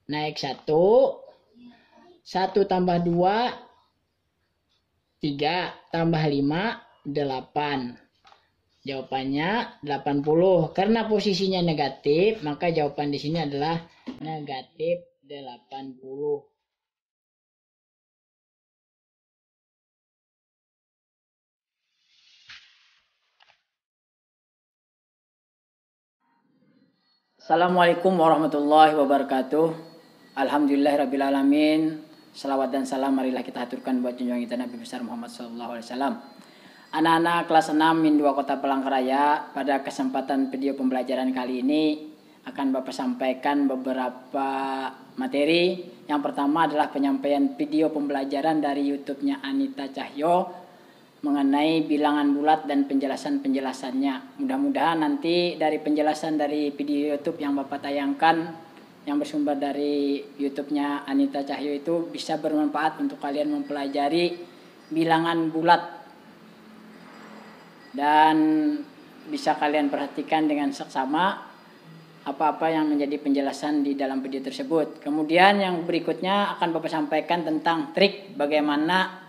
naik 1, 1 tambah 2, 3 tambah 5, 8. Jawabannya 80. Karena posisinya negatif, maka jawaban di sini adalah negatif 80. Assalamualaikum warahmatullahi wabarakatuh. Alhamdulillahirrabbilalamin. Salawat dan salam marilah kita haturkan buat junjungan kita Nabi besar Muhammad SAW. Anak-anak kelas 6 Min 2 Kota Palangkaraya, pada kesempatan video pembelajaran kali ini akan Bapak sampaikan beberapa materi. Yang pertama adalah penyampaian video pembelajaran dari YouTube-nya Anita Cahyo mengenai bilangan bulat dan penjelasan-penjelasannya. Mudah-mudahan nanti dari penjelasan dari video YouTube yang Bapak tayangkan yang bersumber dari YouTube-nya Anita Cahyo itu bisa bermanfaat untuk kalian mempelajari bilangan bulat. Dan bisa kalian perhatikan dengan seksama apa-apa yang menjadi penjelasan di dalam video tersebut. Kemudian yang berikutnya akan Bapak sampaikan tentang trik bagaimana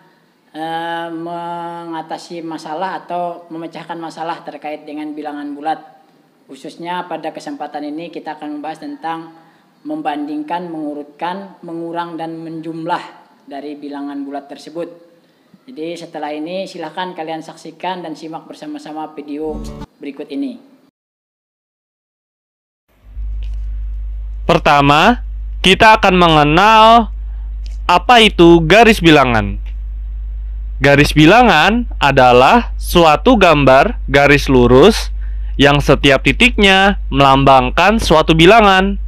mengatasi masalah atau memecahkan masalah terkait dengan bilangan bulat. Khususnya pada kesempatan ini kita akan membahas tentang membandingkan, mengurutkan, mengurang, dan menjumlah dari bilangan bulat tersebut. Jadi setelah ini silahkan kalian saksikan dan simak bersama-sama video berikut ini. Pertama, kita akan mengenal apa itu garis bilangan. Garis bilangan adalah suatu gambar garis lurus yang setiap titiknya melambangkan suatu bilangan.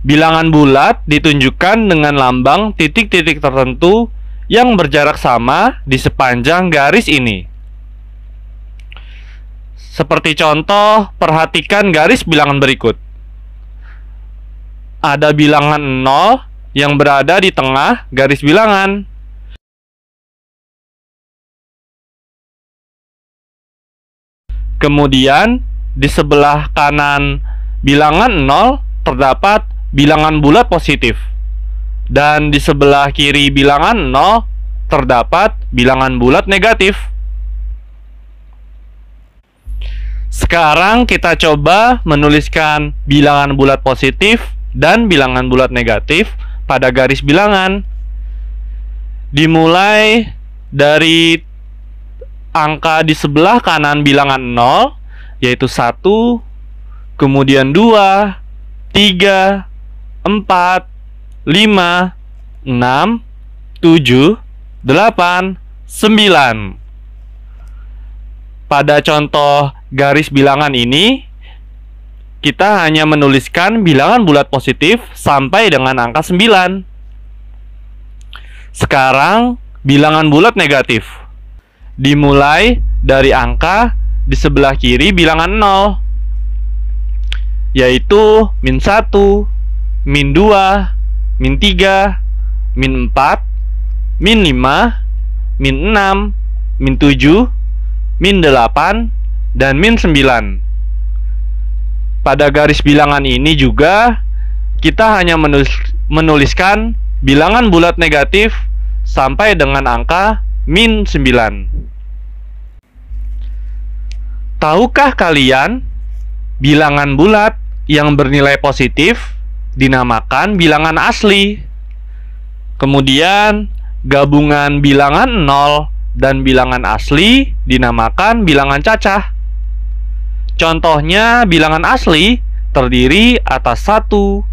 Bilangan bulat ditunjukkan dengan lambang titik-titik tertentu yang berjarak sama di sepanjang garis ini. Seperti contoh, perhatikan garis bilangan berikut. Ada bilangan 0 yang berada di tengah garis bilangan. Kemudian, di sebelah kanan bilangan 0 terdapat bilangan bulat positif. Dan di sebelah kiri bilangan 0 terdapat bilangan bulat negatif. Sekarang kita coba menuliskan bilangan bulat positif dan bilangan bulat negatif pada garis bilangan. Dimulai dari angka di sebelah kanan bilangan 0, yaitu 1, kemudian 2, 3, 4, 5, 6, 7, 8, 9. Pada contoh garis bilangan ini, kita hanya menuliskan bilangan bulat positif sampai dengan angka 9. Sekarang, bilangan bulat negatif. Dimulai dari angka di sebelah kiri bilangan 0, yaitu min 1, min 2, min 3, min 4, min 5, min 6, min 7, min 8, dan min 9. Pada garis bilangan ini juga kita hanya menuliskan bilangan bulat negatif sampai dengan angka min 9. Tahukah kalian bilangan bulat yang bernilai positif dinamakan bilangan asli. Kemudian gabungan bilangan 0 dan bilangan asli dinamakan bilangan cacah. Contohnya bilangan asli terdiri atas 1, 2,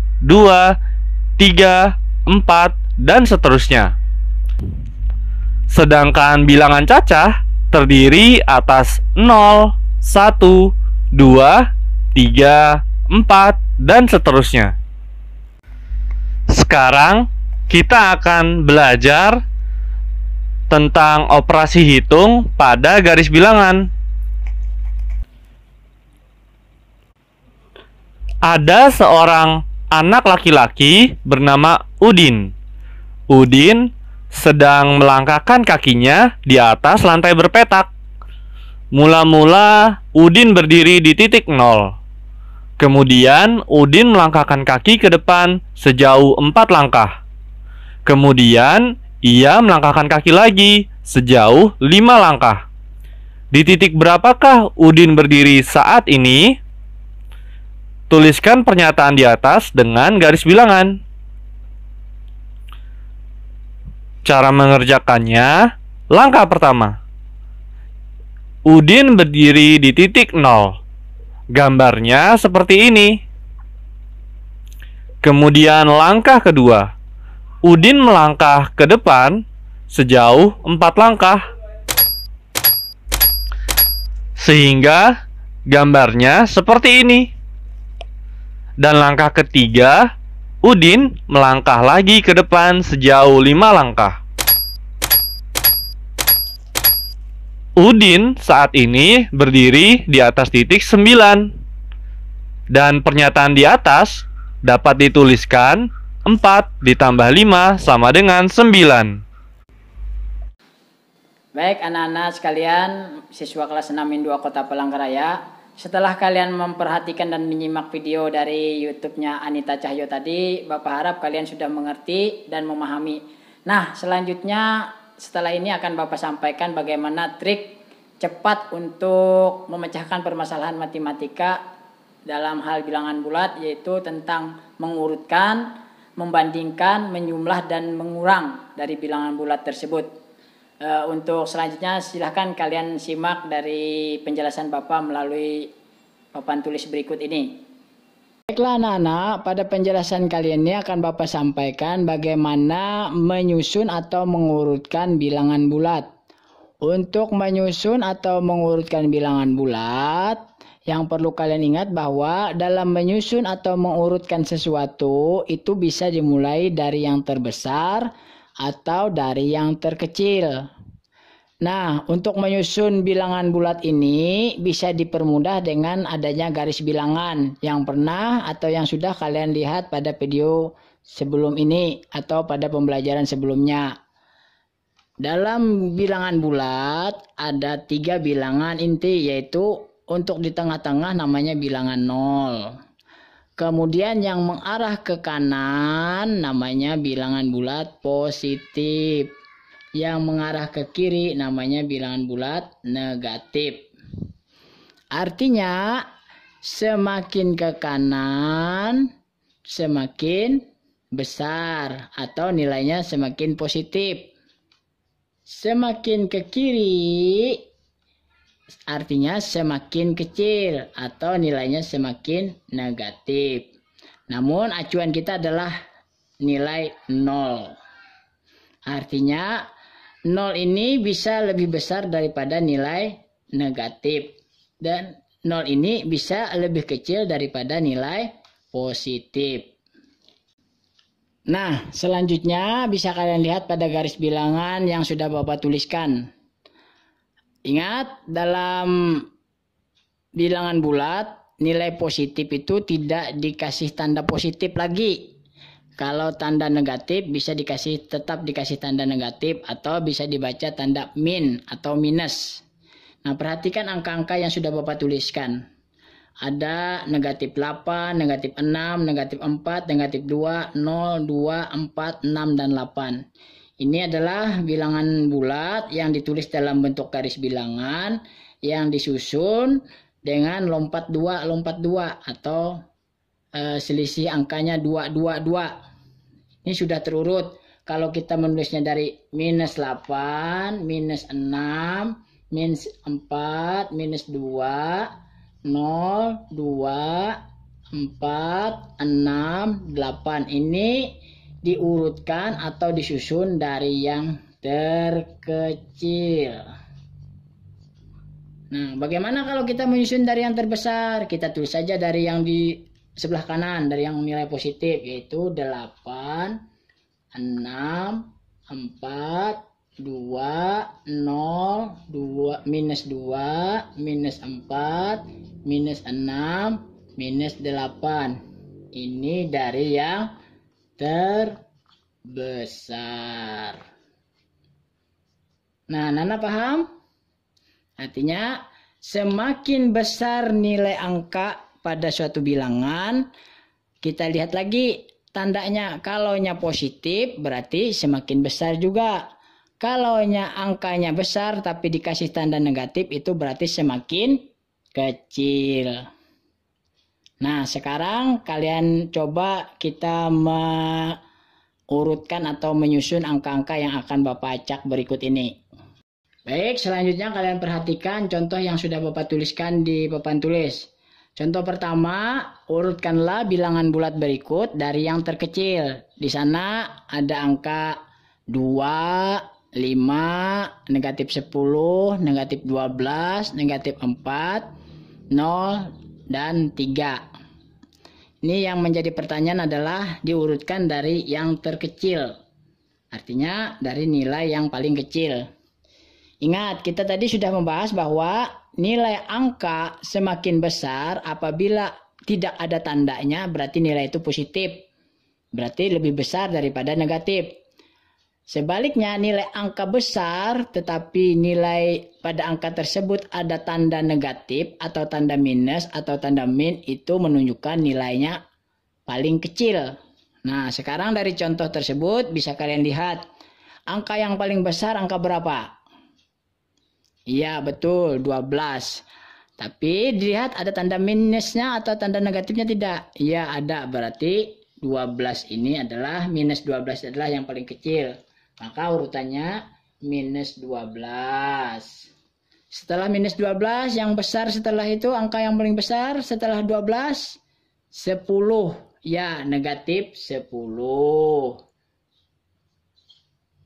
3, 4, dan seterusnya. Sedangkan bilangan cacah terdiri atas 0, 1, 2, 3, 4, dan seterusnya. Sekarang kita akan belajar tentang operasi hitung pada garis bilangan. Ada seorang anak laki-laki bernama Udin. Udin sedang melangkahkan kakinya di atas lantai berpetak. Mula-mula Udin berdiri di titik 0. Kemudian Udin melangkahkan kaki ke depan sejauh 4 langkah. Kemudian ia melangkahkan kaki lagi sejauh 5 langkah. Di titik berapakah Udin berdiri saat ini? Tuliskan pernyataan di atas dengan garis bilangan. Cara mengerjakannya, langkah pertama. Udin berdiri di titik 0. Gambarnya seperti ini. Kemudian langkah kedua. Udin melangkah ke depan sejauh 4 langkah. Sehingga gambarnya seperti ini. Dan langkah ketiga, Udin melangkah lagi ke depan sejauh 5 langkah. Udin saat ini berdiri di atas titik 9. Dan pernyataan di atas dapat dituliskan 4 ditambah 5 sama dengan 9. Baik anak-anak sekalian, siswa kelas 6 min 2 Kota Palangkaraya, setelah kalian memperhatikan dan menyimak video dari YouTube-nya Anita Cahyo tadi, Bapak harap kalian sudah mengerti dan memahami. Nah, selanjutnya setelah ini akan Bapak sampaikan bagaimana trik cepat untuk memecahkan permasalahan matematika dalam hal bilangan bulat, yaitu tentang mengurutkan, membandingkan, menjumlah, dan mengurang dari bilangan bulat tersebut. Untuk selanjutnya silahkan kalian simak dari penjelasan Bapak melalui papan tulis berikut ini. Baiklah anak-anak, pada penjelasan kali ini akan Bapak sampaikan bagaimana menyusun atau mengurutkan bilangan bulat. Untuk menyusun atau mengurutkan bilangan bulat, yang perlu kalian ingat bahwa dalam menyusun atau mengurutkan sesuatu itu bisa dimulai dari yang terbesar atau dari yang terkecil. Nah, untuk menyusun bilangan bulat ini bisa dipermudah dengan adanya garis bilangan yang pernah atau yang sudah kalian lihat pada video sebelum ini atau pada pembelajaran sebelumnya. Dalam bilangan bulat ada 3 bilangan inti, yaitu untuk di tengah-tengah namanya bilangan 0. Kemudian yang mengarah ke kanan namanya bilangan bulat positif. Yang mengarah ke kiri namanya bilangan bulat negatif. Artinya semakin ke kanan semakin besar atau nilainya semakin positif. Semakin ke kiri artinya semakin kecil atau nilainya semakin negatif. Namun acuan kita adalah nilai 0. Artinya 0 ini bisa lebih besar daripada nilai negatif. Dan 0 ini bisa lebih kecil daripada nilai positif. Nah, selanjutnya bisa kalian lihat pada garis bilangan yang sudah Bapak tuliskan. Ingat, dalam bilangan bulat, nilai positif itu tidak dikasih tanda positif lagi. Kalau tanda negatif bisa tetap dikasih tanda negatif atau bisa dibaca tanda min atau minus. Nah, perhatikan angka-angka yang sudah Bapak tuliskan. Ada negatif 8, negatif 6, negatif 4, negatif 2, 0, 2, 4, 6, dan 8. Ini adalah bilangan bulat yang ditulis dalam bentuk garis bilangan yang disusun dengan lompat 2 atau selisih angkanya 2, 2, 2. Ini sudah terurut. Kalau kita menulisnya dari minus 8, minus 6, minus 4, minus 2, 0, 2, 4, 6, 8. Ini diurutkan atau disusun dari yang terkecil. Nah, bagaimana kalau kita menyusun dari yang terbesar? Kita tulis saja dari yang di sebelah kanan, dari yang nilai positif, yaitu 8, 6, 4, 2, 0, 2, minus 2, minus 4, minus 6, minus 8. Ini dari yang terbesar. Nah, Nana paham? Artinya semakin besar nilai angka pada suatu bilangan, kita lihat lagi tandanya. Kalaunya positif berarti semakin besar juga. Kalaunya angkanya besar tapi dikasih tanda negatif itu berarti semakin kecil. Nah, sekarang kalian coba kita urutkan atau menyusun angka-angka yang akan Bapak acak berikut ini. Baik, selanjutnya kalian perhatikan contoh yang sudah Bapak tuliskan di papan tulis. Contoh pertama, urutkanlah bilangan bulat berikut dari yang terkecil. Di sana ada angka 2, 5, negatif 10, negatif 12, negatif 4, 0, dan 3. Ini yang menjadi pertanyaan adalah diurutkan dari yang terkecil. Artinya dari nilai yang paling kecil. Ingat, kita tadi sudah membahas bahwa nilai angka semakin besar apabila tidak ada tandanya, berarti nilai itu positif. Berarti lebih besar daripada negatif. Sebaliknya, nilai angka besar tetapi nilai pada angka tersebut ada tanda negatif atau tanda minus atau tanda min, itu menunjukkan nilainya paling kecil. Nah, sekarang dari contoh tersebut bisa kalian lihat angka yang paling besar angka berapa? Iya, betul, 12. Tapi dilihat ada tanda minusnya atau tanda negatifnya tidak? Iya, ada. Berarti 12 ini adalah minus 12 adalah yang paling kecil. Maka urutannya minus 12. Setelah minus 12, yang besar setelah itu, angka yang paling besar setelah 12, 10. Ya, negatif 10.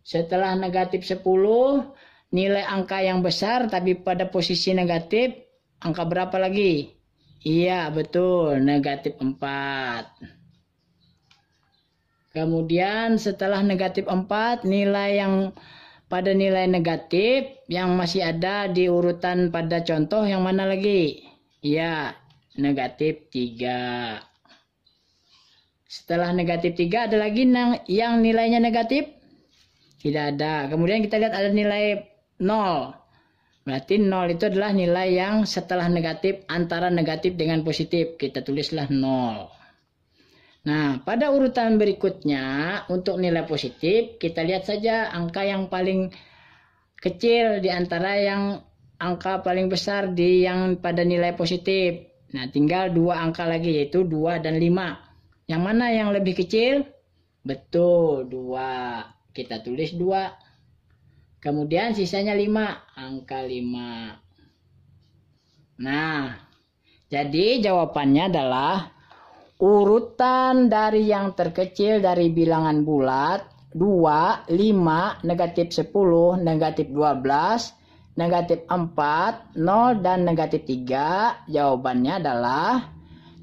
Setelah negatif 10, nilai angka yang besar tapi pada posisi negatif, angka berapa lagi? Iya, betul, negatif 4. Kemudian setelah negatif 4, nilai yang pada nilai negatif yang masih ada di urutan pada contoh yang mana lagi? Ya, negatif 3. Setelah negatif 3 ada lagi yang nilainya negatif? Tidak ada. Kemudian kita lihat ada nilai 0. Berarti 0 itu adalah nilai yang setelah negatif, antara negatif dengan positif. Kita tulislah 0. Nah, pada urutan berikutnya, untuk nilai positif, kita lihat saja angka yang paling kecil di antara yang angka paling besar di yang pada nilai positif. Nah, tinggal 2 angka lagi, yaitu 2 dan 5. Yang mana yang lebih kecil? Betul, 2. Kita tulis 2. Kemudian sisanya 5, angka 5. Nah, jadi jawabannya adalah urutan dari yang terkecil dari bilangan bulat 2, 5, negatif 10, negatif 12, negatif 4, 0, dan negatif 3. Jawabannya adalah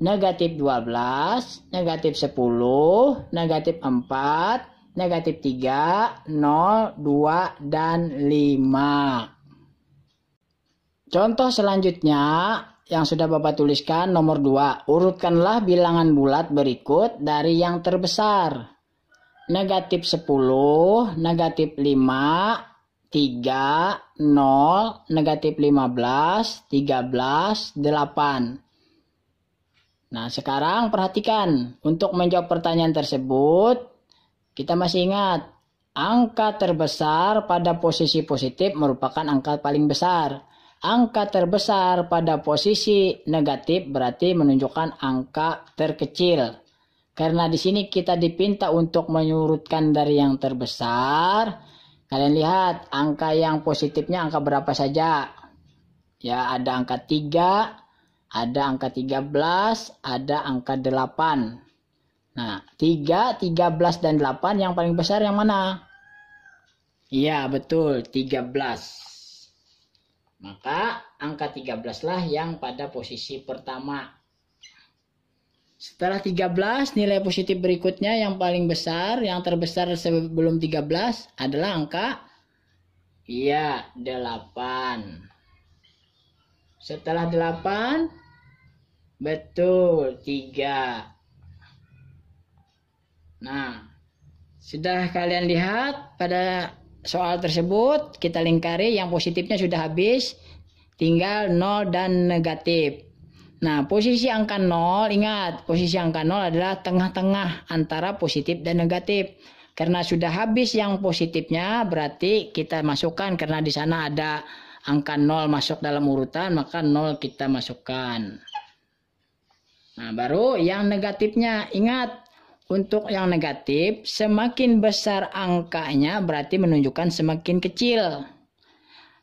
negatif 12, negatif 10, negatif 4, negatif 3, 0, 2, dan 5. Contoh selanjutnya yang sudah Bapak tuliskan nomor 2. Urutkanlah bilangan bulat berikut dari yang terbesar. Negatif 10, negatif 5, 3, 0, negatif 15, 13, 8. Nah, sekarang perhatikan. Untuk menjawab pertanyaan tersebut, kita masih ingat, angka terbesar pada posisi positif merupakan angka paling besar. Angka terbesar pada posisi negatif berarti menunjukkan angka terkecil. Karena di sini kita dipinta untuk menyurutkan dari yang terbesar. Kalian lihat angka yang positifnya angka berapa saja. Ya, ada angka 3, ada angka 13, ada angka 8. Nah, 3, 13, dan 8 yang paling besar yang mana? Iya, betul, 13. Maka angka 13 lah yang pada posisi pertama. Setelah 13, nilai positif berikutnya yang paling besar, yang terbesar sebelum 13 adalah angka 8. Setelah 8, betul, 3. Nah, sudah kalian lihat pada soal tersebut, kita lingkari yang positifnya sudah habis, tinggal 0 dan negatif. Nah, posisi angka 0, ingat, posisi angka 0 adalah tengah-tengah antara positif dan negatif. Karena sudah habis yang positifnya, berarti kita masukkan, karena di sana ada angka 0 masuk dalam urutan, maka 0 kita masukkan. Nah, baru yang negatifnya, ingat, untuk yang negatif, semakin besar angkanya berarti menunjukkan semakin kecil.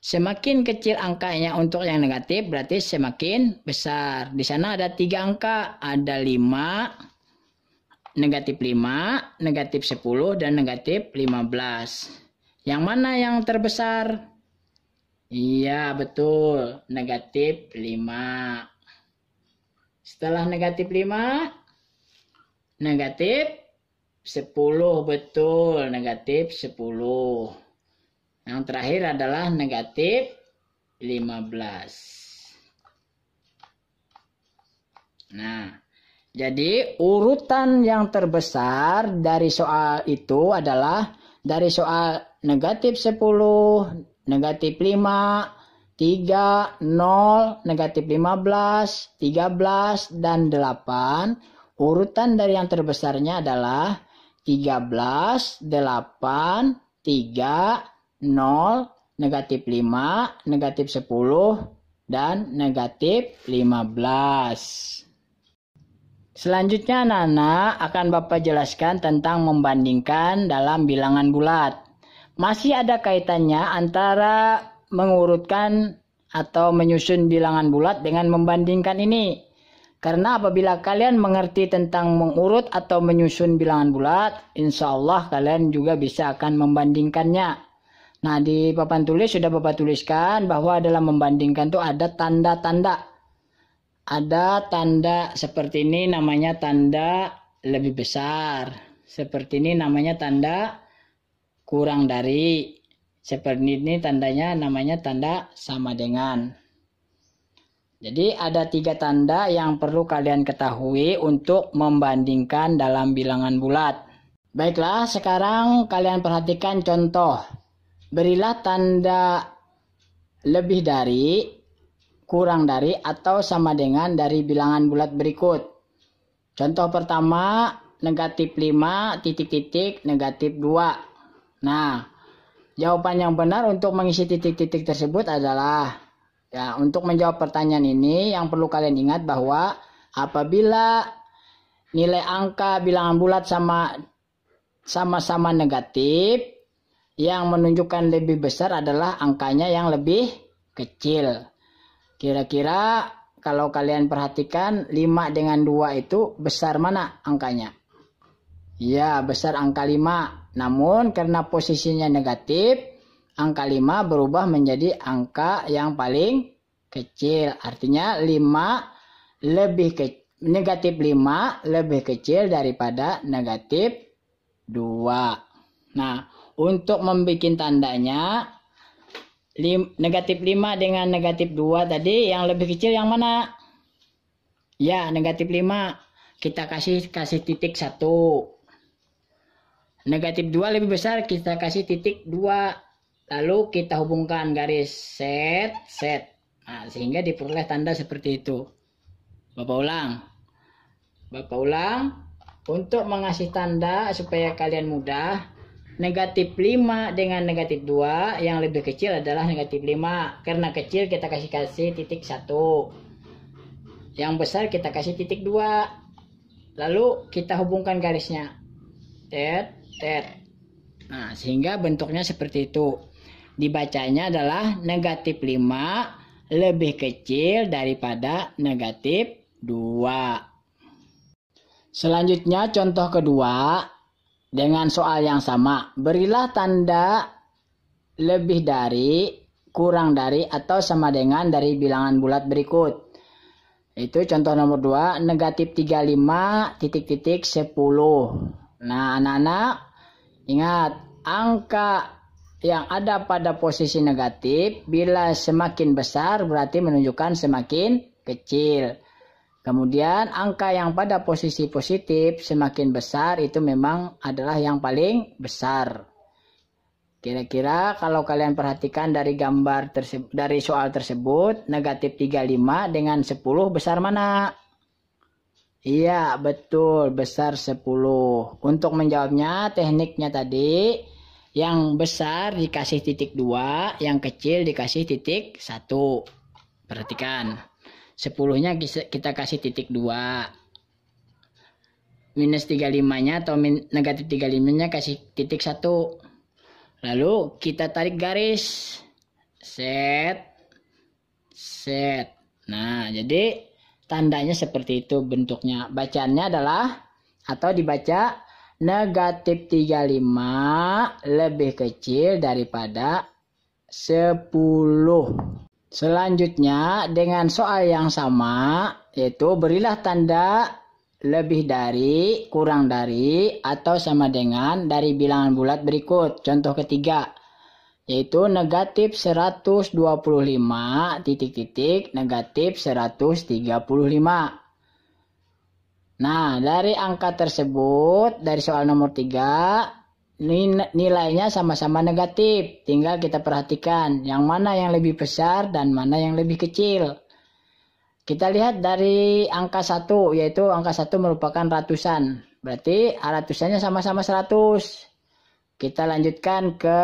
Semakin kecil angkanya untuk yang negatif berarti semakin besar. Di sana ada 3 angka, ada 5, negatif 5, negatif 10, dan negatif 15. Yang mana yang terbesar? Iya, betul, negatif 5. Setelah negatif 5, negatif 10, betul, negatif 10. Yang terakhir adalah negatif 15. Nah, jadi urutan yang terbesar dari soal itu adalah dari soal negatif 10, negatif 5, 3, 0, negatif 15, 13, dan 8. Urutan dari yang terbesarnya adalah 13, 8, 3, 0, negatif 5, negatif 10, dan negatif 15. Selanjutnya anak-anak akan Bapak jelaskan tentang membandingkan dalam bilangan bulat. Masih ada kaitannya antara mengurutkan atau menyusun bilangan bulat dengan membandingkan ini. Karena apabila kalian mengerti tentang mengurut atau menyusun bilangan bulat, insya Allah kalian juga bisa akan membandingkannya. Nah, di papan tulis sudah Bapak tuliskan bahwa dalam membandingkan itu ada tanda-tanda. Ada tanda seperti ini namanya tanda lebih besar. Seperti ini namanya tanda kurang dari. Seperti ini tandanya namanya tanda sama dengan. Jadi ada 3 tanda yang perlu kalian ketahui untuk membandingkan dalam bilangan bulat. Baiklah, sekarang kalian perhatikan contoh. Berilah tanda lebih dari, kurang dari, atau sama dengan dari bilangan bulat berikut. Contoh pertama, negatif 5, titik-titik, negatif 2. Nah, jawaban yang benar untuk mengisi titik-titik tersebut adalah, ya, untuk menjawab pertanyaan ini yang perlu kalian ingat bahwa apabila nilai angka bilangan bulat sama-sama negatif, yang menunjukkan lebih besar adalah angkanya yang lebih kecil. Kira-kira kalau kalian perhatikan 5 dengan 2 itu besar mana angkanya? Ya, besar angka 5. Namun karena posisinya negatif, angka 5 berubah menjadi angka yang paling kecil. Artinya negatif 5 lebih kecil daripada negatif 2. Nah, untuk membuat tandanya, negatif 5 dengan negatif 2 tadi yang lebih kecil yang mana? Ya, negatif 5. Kita kasih titik 1. Negatif 2 lebih besar, kita kasih titik 2. Lalu kita hubungkan garis set. Nah, sehingga diperoleh tanda seperti itu. Bapak ulang. Untuk mengasih tanda supaya kalian mudah, negatif 5 dengan negatif 2 yang lebih kecil adalah negatif 5. Karena kecil kita kasih titik 1. Yang besar kita kasih titik 2. Lalu kita hubungkan garisnya. Nah, sehingga bentuknya seperti itu. Dibacanya adalah negatif 5 lebih kecil daripada negatif 2. Selanjutnya contoh kedua. Dengan soal yang sama, berilah tanda lebih dari, kurang dari, atau sama dengan dari bilangan bulat berikut. Itu contoh nomor 2, negatif 35, titik-titik 10. Nah, anak-anak, ingat, angka yang ada pada posisi negatif, bila semakin besar berarti menunjukkan semakin kecil. Kemudian angka yang pada posisi positif semakin besar itu memang adalah yang paling besar. Kira-kira kalau kalian perhatikan dari gambar tersebut, dari soal tersebut, negatif 35 dengan 10 besar mana? Iya, betul, besar 10. Untuk menjawabnya, tekniknya tadi, yang besar dikasih titik 2, yang kecil dikasih titik 1. Perhatikan, 10-nya kita kasih titik 2. Minus 35-nya atau negatif 35-nya kasih titik 1. Lalu kita tarik garis. Set. Nah, jadi tandanya seperti itu bentuknya. Bacaannya adalah, atau dibaca, negatif 35 lebih kecil daripada 10. Selanjutnya, dengan soal yang sama, yaitu berilah tanda lebih dari, kurang dari, atau sama dengan dari bilangan bulat berikut. Contoh ketiga, yaitu negatif 125 titik-titik negatif 135. Nah, dari angka tersebut, dari soal nomor 3, nilainya sama-sama negatif. Tinggal kita perhatikan yang mana yang lebih besar dan mana yang lebih kecil. Kita lihat dari angka 1, yaitu angka 1 merupakan ratusan. Berarti ratusannya sama-sama 100. Kita lanjutkan ke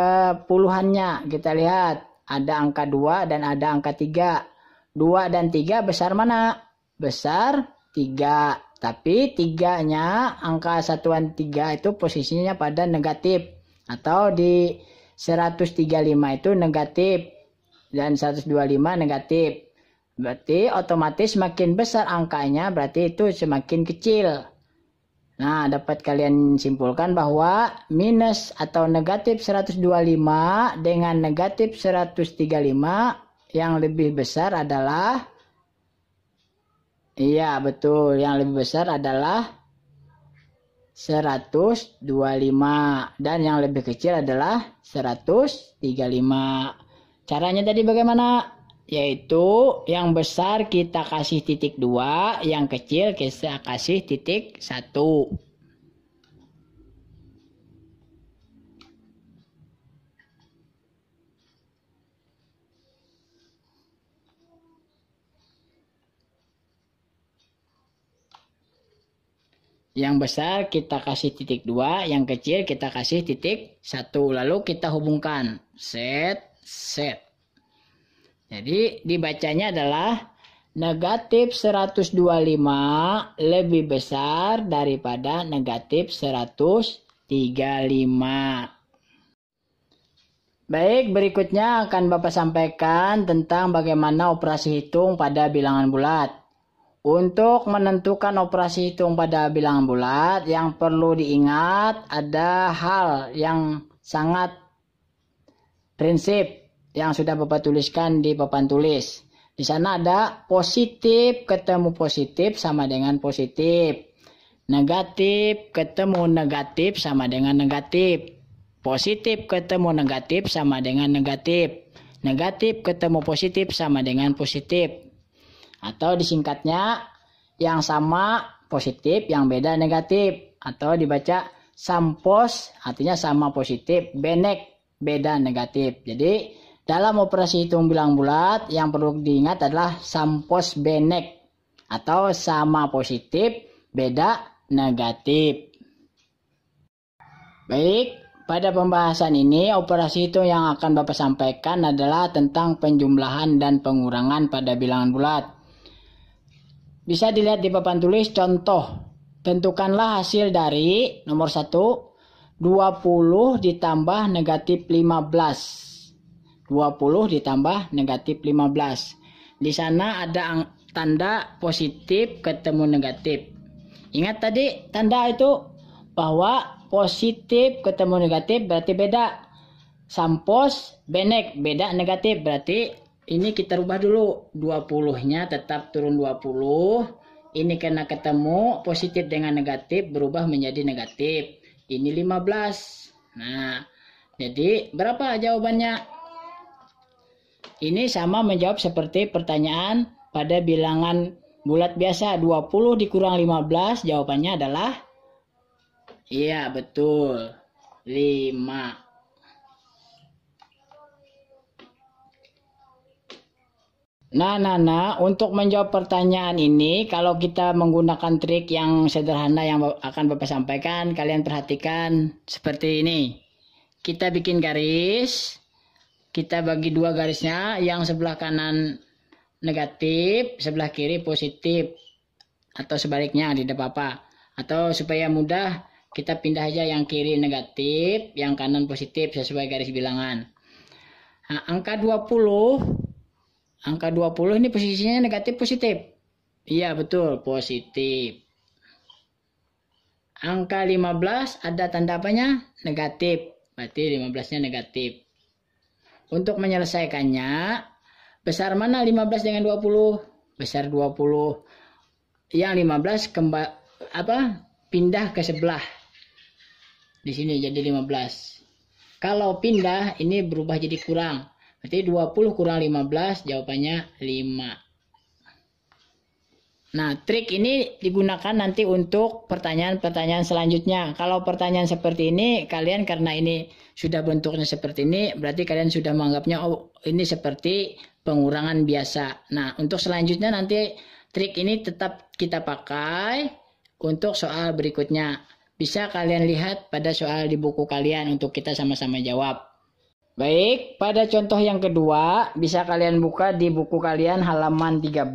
puluhannya. Kita lihat ada angka 2 dan ada angka 3. 2 dan 3 besar mana? Besar 3. Tapi 3-nya, angka satuan 3 itu posisinya pada negatif. Atau di 135 itu negatif. Dan 125 negatif. Berarti otomatis semakin besar angkanya, berarti itu semakin kecil. Nah, dapat kalian simpulkan bahwa minus atau negatif 125 dengan negatif 135 yang lebih besar adalah, iya betul, yang lebih besar adalah 125 dan yang lebih kecil adalah 135. Caranya tadi bagaimana? Yaitu yang besar kita kasih titik 2, yang kecil kita kasih titik 1. Yang besar kita kasih titik 2, yang kecil kita kasih titik 1. Lalu kita hubungkan. Set. Jadi dibacanya adalah negatif 125 lebih besar daripada negatif 135. Baik, berikutnya akan Bapak sampaikan tentang bagaimana operasi hitung pada bilangan bulat. Untuk menentukan operasi hitung pada bilangan bulat, yang perlu diingat ada hal yang sangat prinsip yang sudah Bapak tuliskan di papan tulis. Di sana ada positif ketemu positif sama dengan positif. Negatif ketemu negatif sama dengan negatif. Positif ketemu negatif sama dengan negatif. Negatif ketemu positif sama dengan positif. Atau disingkatnya, yang sama positif, yang beda negatif. Atau dibaca sampos, artinya sama positif, benek, beda negatif. Jadi dalam operasi hitung bilangan bulat yang perlu diingat adalah sampos benek atau sama positif, beda negatif. Baik, pada pembahasan ini operasi hitung yang akan Bapak sampaikan adalah tentang penjumlahan dan pengurangan pada bilangan bulat. Bisa dilihat di papan tulis contoh. Tentukanlah hasil dari nomor 1, 20 ditambah negatif 15. 20 ditambah negatif 15. Di sana ada tanda positif ketemu negatif. Ingat tadi tanda itu bahwa positif ketemu negatif berarti beda. Sampos benek beda negatif, berarti ini kita rubah dulu. 20-nya tetap turun 20. Ini karena ketemu positif dengan negatif berubah menjadi negatif. Ini 15. Nah, jadi berapa jawabannya? Ini sama menjawab seperti pertanyaan pada bilangan bulat biasa. 20 dikurang 15, jawabannya adalah, iya betul, 5. Nah, untuk menjawab pertanyaan ini, kalau kita menggunakan trik yang sederhana yang akan Bapak sampaikan, kalian perhatikan seperti ini. Kita bikin garis, kita bagi dua garisnya, yang sebelah kanan negatif, sebelah kiri positif, atau sebaliknya tidak apa-apa. Atau supaya mudah, kita pindah aja yang kiri negatif, yang kanan positif sesuai garis bilangan. Nah, angka 20 ini posisinya negatif positif. Iya betul, positif. Angka 15 ada tanda apanya? Negatif. Berarti 15-nya negatif. Untuk menyelesaikannya, besar mana 15 dengan 20? Besar 20. Yang 15 pindah ke sebelah. Di sini jadi 15. Kalau pindah ini berubah jadi kurang. Berarti 20 kurang 15 jawabannya 5. Nah, trik ini digunakan nanti untuk pertanyaan-pertanyaan selanjutnya. Kalau pertanyaan seperti ini, kalian karena ini sudah bentuknya seperti ini, berarti kalian sudah menganggapnya, oh ini seperti pengurangan biasa. Nah, untuk selanjutnya nanti trik ini tetap kita pakai untuk soal berikutnya. Bisa kalian lihat pada soal di buku kalian untuk kita sama-sama jawab. Baik, pada contoh yang kedua, bisa kalian buka di buku kalian halaman 13,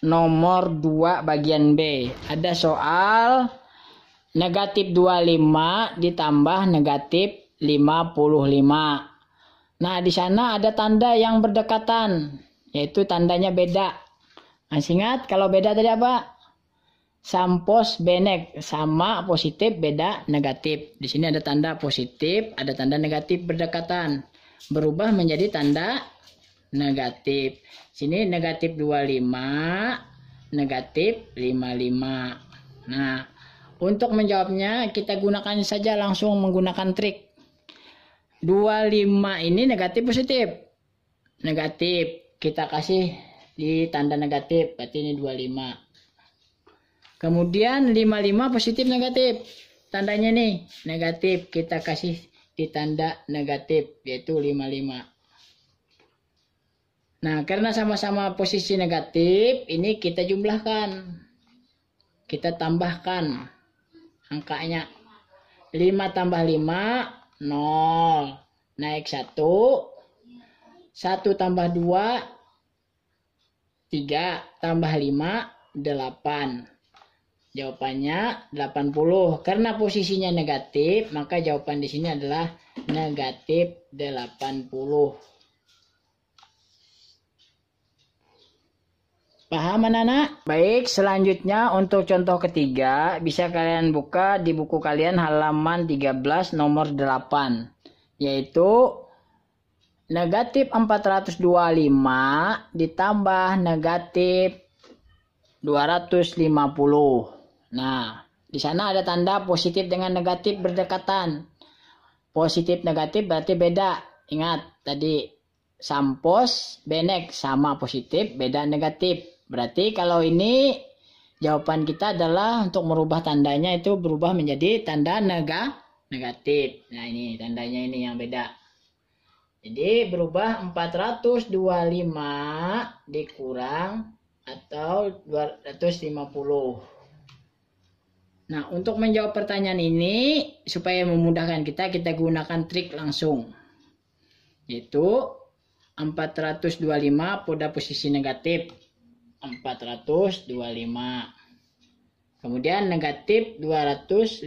nomor 2 bagian B. Ada soal negatif 25 ditambah negatif 55. Nah, di sana ada tanda yang berdekatan, yaitu tandanya beda. Masih ingat kalau beda tadi apa? Sampos benek, sama positif beda negatif. Di sini ada tanda positif, ada tanda negatif berdekatan. Berubah menjadi tanda negatif. Sini negatif 25, negatif 55. Nah, untuk menjawabnya kita gunakan saja langsung menggunakan trik. 25 ini negatif positif. Negatif, kita kasih di tanda negatif, berarti ini 25. Kemudian 55 positif negatif. Tandanya nih negatif, kita kasih di tanda negatif yaitu 55. Nah, karena sama-sama posisi negatif, ini kita jumlahkan. Kita tambahkan angkanya. 5 tambah 5 0. Naik 1. 1 tambah 2 3 tambah 5 8. Jawabannya 80. Karena posisinya negatif, maka jawaban di sini adalah negatif 80. Paham anak-anak? Baik, selanjutnya untuk contoh ketiga, bisa kalian buka di buku kalian halaman 13 nomor 8. Yaitu negatif 425 ditambah negatif 250. Nah, di sana ada tanda positif dengan negatif berdekatan. Positif negatif berarti beda. Ingat, tadi sampos, benek, sama positif, beda negatif. Berarti kalau ini jawaban kita adalah untuk merubah tandanya itu berubah menjadi tanda negatif. Nah, ini tandanya ini yang beda. Jadi berubah 425 dikurang atau 250. Nah, untuk menjawab pertanyaan ini, supaya memudahkan kita gunakan trik langsung. Yaitu 425 pada posisi negatif. 425. Kemudian negatif 250.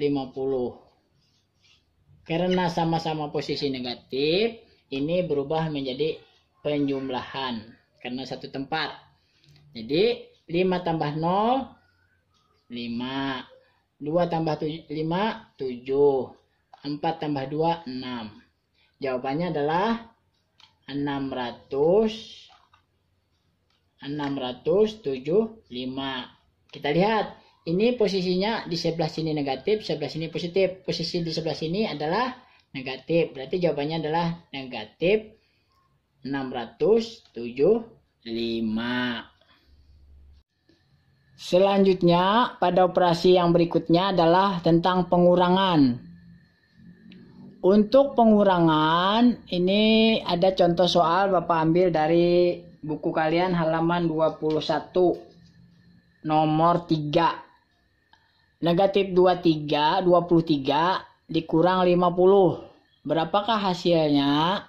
Karena sama-sama posisi negatif, ini berubah menjadi penjumlahan. Karena satu tempat. Jadi, 5 tambah 0, 5. 2 tambah 5, 7. 4 tambah 2, 6. Jawabannya adalah 675. Kita lihat, ini posisinya di sebelah sini negatif, sebelah sini positif. Posisi di sebelah sini adalah negatif. Berarti jawabannya adalah negatif 675. Selanjutnya, pada operasi yang berikutnya adalah tentang pengurangan. Untuk pengurangan, ini ada contoh soal Bapak ambil dari buku kalian halaman 21 nomor 3. Negatif 23 dikurang 50. Berapakah hasilnya?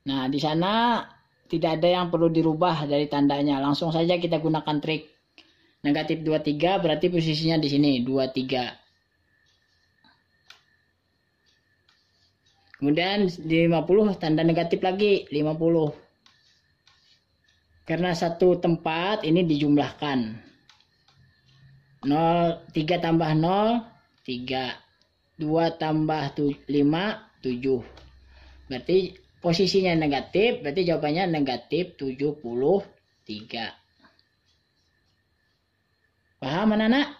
Nah, di sana tidak ada yang perlu dirubah dari tandanya. Langsung saja kita gunakan trik. Negatif 23 berarti posisinya di sini 23. Kemudian di 50 tanda negatif lagi 50. Karena satu tempat ini dijumlahkan. 3 tambah 0 3. 2 tambah 5 7. Berarti posisinya negatif, berarti jawabannya negatif 73. Paham anak-anak?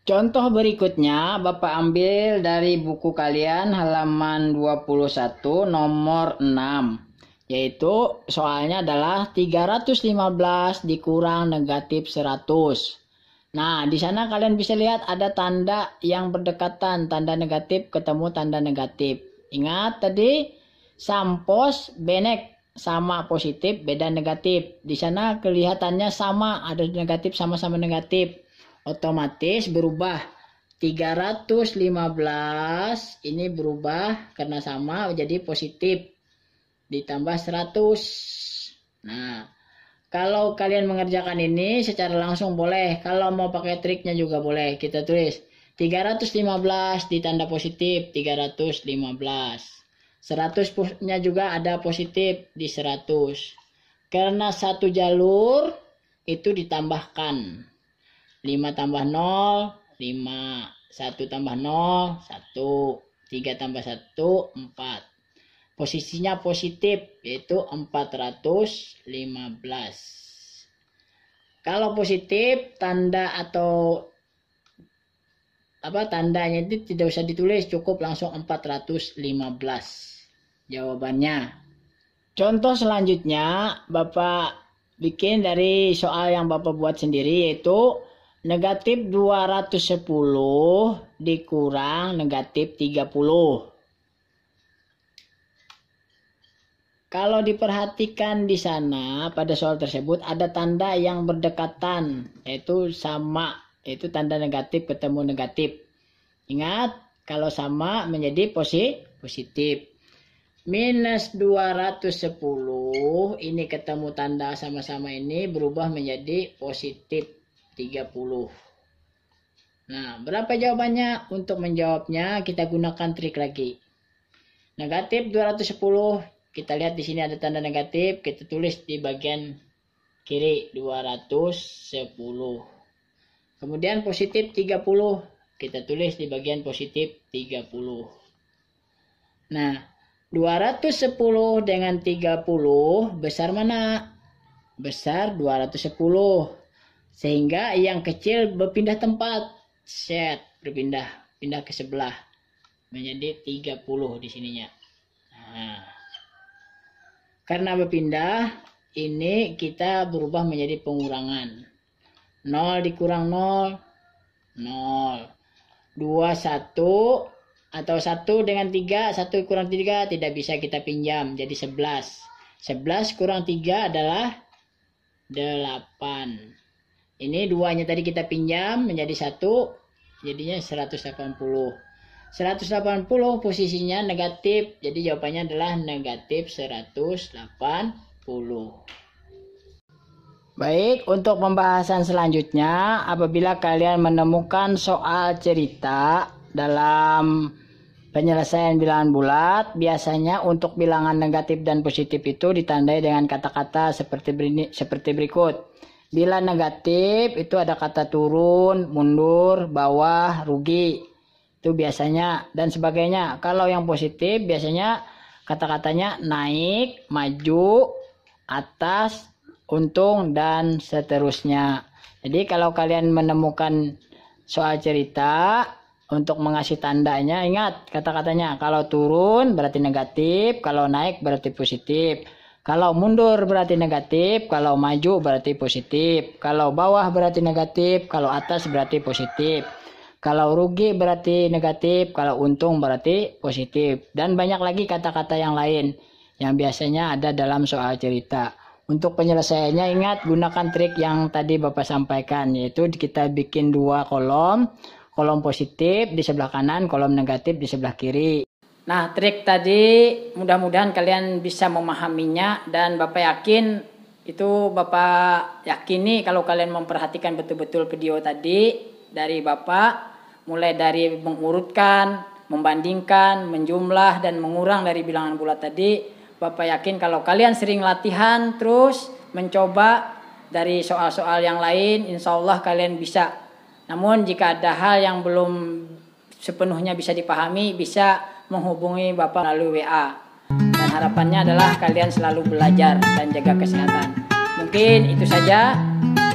Contoh berikutnya Bapak ambil dari buku kalian halaman 21 nomor 6. Yaitu soalnya adalah 315 dikurang negatif 100. Nah, di sana kalian bisa lihat ada tanda yang berdekatan, tanda negatif ketemu tanda negatif. Ingat tadi sampos benek sama positif beda negatif. Di sana kelihatannya sama, ada negatif sama-sama negatif. Otomatis berubah. 315 ini berubah karena sama jadi positif. Ditambah 100. Nah, kalau kalian mengerjakan ini secara langsung boleh. Kalau mau pakai triknya juga boleh. Kita tulis 315 ditanda positif 315. 100-nya juga ada positif di 100. Karena satu jalur itu ditambahkan. 5 tambah 0, 5. 1 tambah 0, 1. 3 tambah 1, 4. Posisinya positif, yaitu 415. Kalau positif, tanda atau tandanya itu tidak usah ditulis, cukup langsung 415. Jawabannya. Contoh selanjutnya, Bapak bikin dari soal yang Bapak buat sendiri, yaitu negatif 210 dikurang negatif 30. Kalau diperhatikan di sana pada soal tersebut ada tanda yang berdekatan, yaitu sama, yaitu tanda negatif ketemu negatif. Ingat, kalau sama menjadi positif. Minus 210 ini ketemu tanda sama-sama ini berubah menjadi positif 30. Nah, berapa jawabannya? Untuk menjawabnya kita gunakan trik lagi. Negatif 210, kita lihat di sini ada tanda negatif, kita tulis di bagian kiri 210. Kemudian positif 30, kita tulis di bagian positif 30. Nah, 210 dengan 30 besar mana? Besar 210. Sehingga yang kecil berpindah tempat. Pindah ke sebelah. Menjadi 30 di sininya. Nah, karena berpindah, ini kita berubah menjadi pengurangan. 0 dikurang 0, 0. 2, 1, atau 1 dengan 3, 1 kurang 3 tidak bisa kita pinjam, jadi 11. 11 kurang 3 adalah 8. Ini 2-nya tadi kita pinjam menjadi 1, jadinya 180. 180 posisinya negatif, jadi jawabannya adalah negatif 180. Baik, untuk pembahasan selanjutnya, apabila kalian menemukan soal cerita dalam penyelesaian bilangan bulat, biasanya untuk bilangan negatif dan positif itu ditandai dengan kata-kata seperti berikut. Bila negatif itu ada kata turun, mundur, bawah, rugi. Itu biasanya dan sebagainya. Kalau yang positif biasanya kata-katanya naik, maju, atas, untung, dan seterusnya. Jadi kalau kalian menemukan soal cerita, untuk mengasih tandanya, ingat kata-katanya. Kalau turun berarti negatif, kalau naik berarti positif. Kalau mundur berarti negatif, kalau maju berarti positif. Kalau bawah berarti negatif, kalau atas berarti positif. Kalau rugi berarti negatif, kalau untung berarti positif. Dan banyak lagi kata-kata yang lain yang biasanya ada dalam soal cerita. Untuk penyelesaiannya ingat gunakan trik yang tadi Bapak sampaikan, yaitu kita bikin 2 kolom, kolom positif di sebelah kanan, kolom negatif di sebelah kiri. Nah, trik tadi mudah-mudahan kalian bisa memahaminya, dan Bapak yakin itu Bapak yakini kalau kalian memperhatikan betul-betul video tadi dari Bapak, mulai dari mengurutkan, membandingkan, menjumlah dan mengurang dari bilangan bulat tadi, Bapak yakin kalau kalian sering latihan terus mencoba dari soal-soal yang lain, insya Allah kalian bisa. Namun jika ada hal yang belum sepenuhnya bisa dipahami, bisa menghubungi Bapak melalui WA. Dan harapannya adalah kalian selalu belajar dan jaga kesehatan. Mungkin itu saja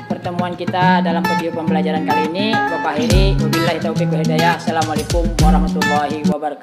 pertemuan kita dalam video pembelajaran kali ini. Bapak akhiri, wabillahi taufiq wal hidayah. Assalamualaikum warahmatullahi wabarakatuh.